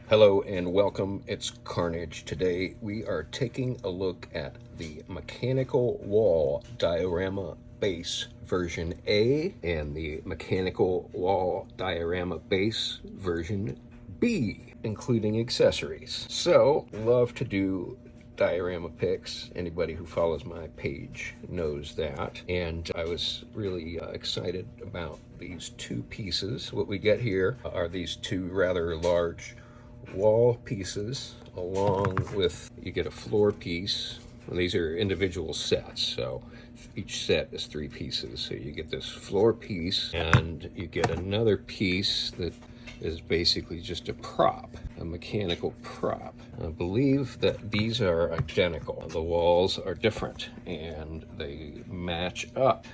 Hello and welcome. It's Carnage. Today we are taking a look at the mechanical wall diorama base version A and the mechanical wall diorama base version B, including accessories. So, love to do diorama picks. Anybody who follows my page knows that. And I was really excited about these two pieces. What we get here are these two rather large wall pieces, along with, you get a floor piece. Well, these are individual sets, so each set is 3 pieces. So you get this floor piece, and you get another piece that is basically just a prop, a mechanical prop. I believe that these are identical. The walls are different, and they match up.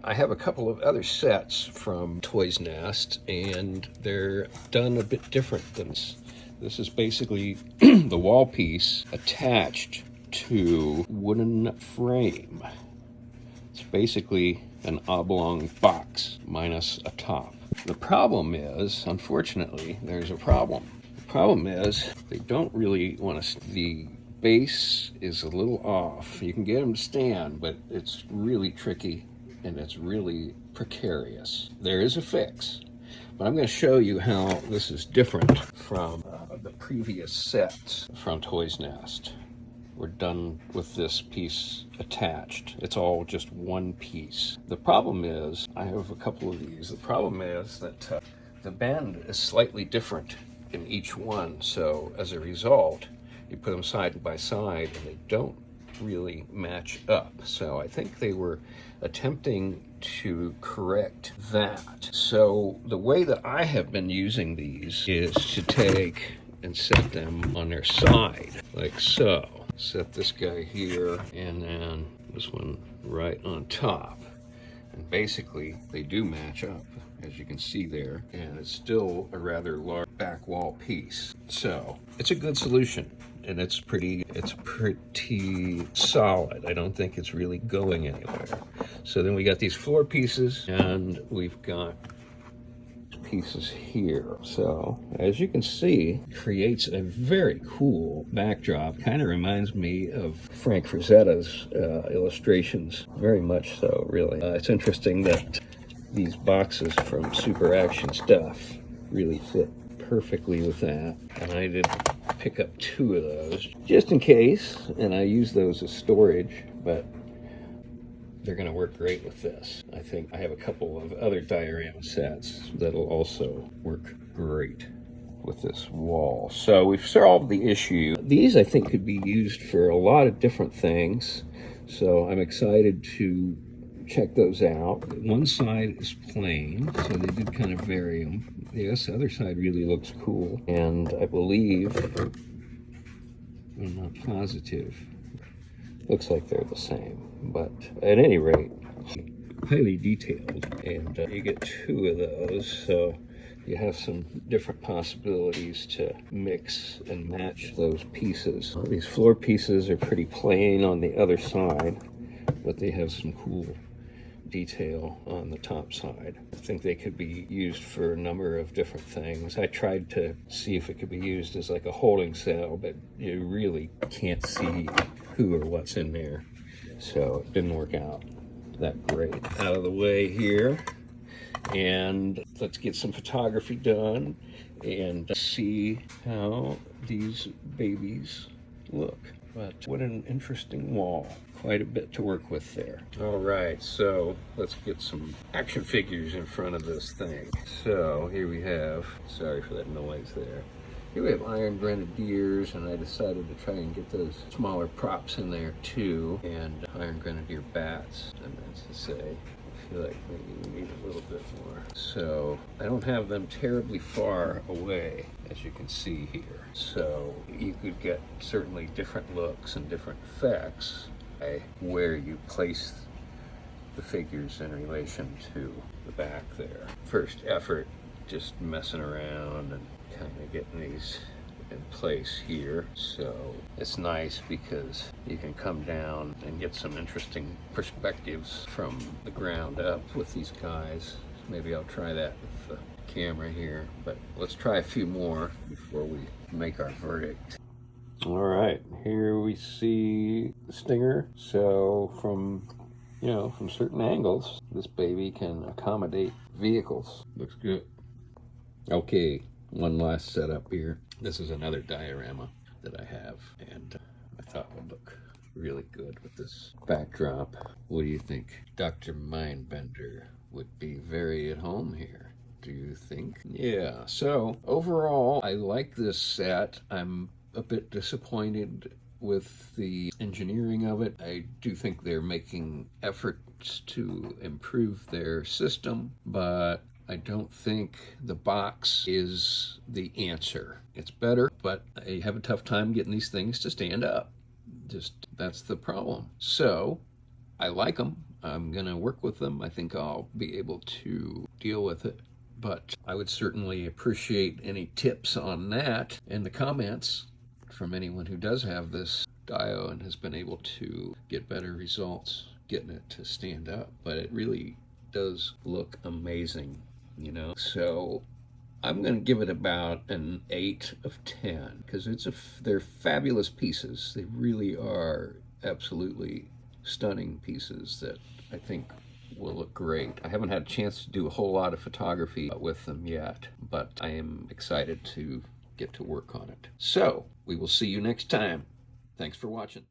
I have a couple of other sets from Toys Nest, and they're done a bit different than this. This is basically the wall piece attached to wooden frame. It's basically an oblong box minus a top. The problem is, unfortunately, there's a problem. The problem is they don't really want to, the base is a little off. You can get them to stand, but it's really tricky and it's really precarious. There is a fix. But I'm going to show you how this is different from the previous sets from Toys Nest. We're done with this piece attached. It's all just one piece. The problem is, I have a couple of these. The problem is that the bend is slightly different in each one. So as a result, you put them side by side and they don't really match up. So I think they were attempting to correct that. So the way that I have been using these is to take and set them on their side, like so. Set this guy here, and then this one right on top. And basically, they do match up, as you can see there, and it's still a rather large back wall piece. So it's a good solution. And it's pretty solid. I don't think it's really going anywhere. So then we got these floor pieces, and we've got pieces here. So as you can see, it creates a very cool backdrop. Kind of reminds me of Frank Frazetta's illustrations, very much so, really. It's interesting that these boxes from Super Action Stuff really fit perfectly with that, and I did pick up 2 of those just in case, and I use those as storage, but they're going to work great with this. I think I have a couple of other diorama sets that'll also work great with this wall. So we've solved the issue. These, I think, could be used for a lot of different things, so I'm excited to check those out. One side is plain, so they did kind of vary them. This other side really looks cool, and I believe, I'm not positive, looks like they're the same, but at any rate, highly detailed, and you get 2 of those, so you have some different possibilities to mix and match those pieces. These floor pieces are pretty plain on the other side, but they have some cool detail on the top side. I think they could be used for a number of different things. I tried to see if it could be used as like a holding cell, but you really can't see who or what's in there. So it didn't work out that great. Out of the way here, and let's get some photography done and see how these babies look. But what an interesting wall. Quite a bit to work with there. All right, so let's get some action figures in front of this thing. So here we have, sorry for that noise there. Here we have Iron Grenadiers, and I decided to try and get those smaller props in there too, and Iron Grenadier bats, I meant to say. I feel like maybe we need a little bit more. So I don't have them terribly far away, as you can see here. So you could get certainly different looks and different effects by where you place the figures in relation to the back there. First effort, just messing around and kind of getting these in place here. So it's nice because you can come down and get some interesting perspectives from the ground up with these guys. maybe I'll try that with the camera here, but let's try a few more before we make our verdict. All right, here we see the stinger. So from certain angles, this baby can accommodate vehicles. Looks good. Okay, one last setup here. This is another diorama that I have, and I thought would look really good with this backdrop. What do you think? Dr. Mindbender would be very at home here, do you think? Yeah, so overall, I like this set. I'm a bit disappointed with the engineering of it. I do think they're making efforts to improve their system, but I don't think the box is the answer. It's better, but I have a tough time getting these things to stand up. Just, that's the problem. So I like them. I'm gonna work with them. I think I'll be able to deal with it, but I would certainly appreciate any tips on that in the comments from anyone who does have this dio and has been able to get better results getting it to stand up. But it really does look amazing, you know. So I'm going to give it about an 8 of 10 because they're fabulous pieces. They really are absolutely stunning pieces that I think will look great. I haven't had a chance to do a whole lot of photography with them yet, but I am excited to get to work on it. So we will see you next time. Thanks for watching.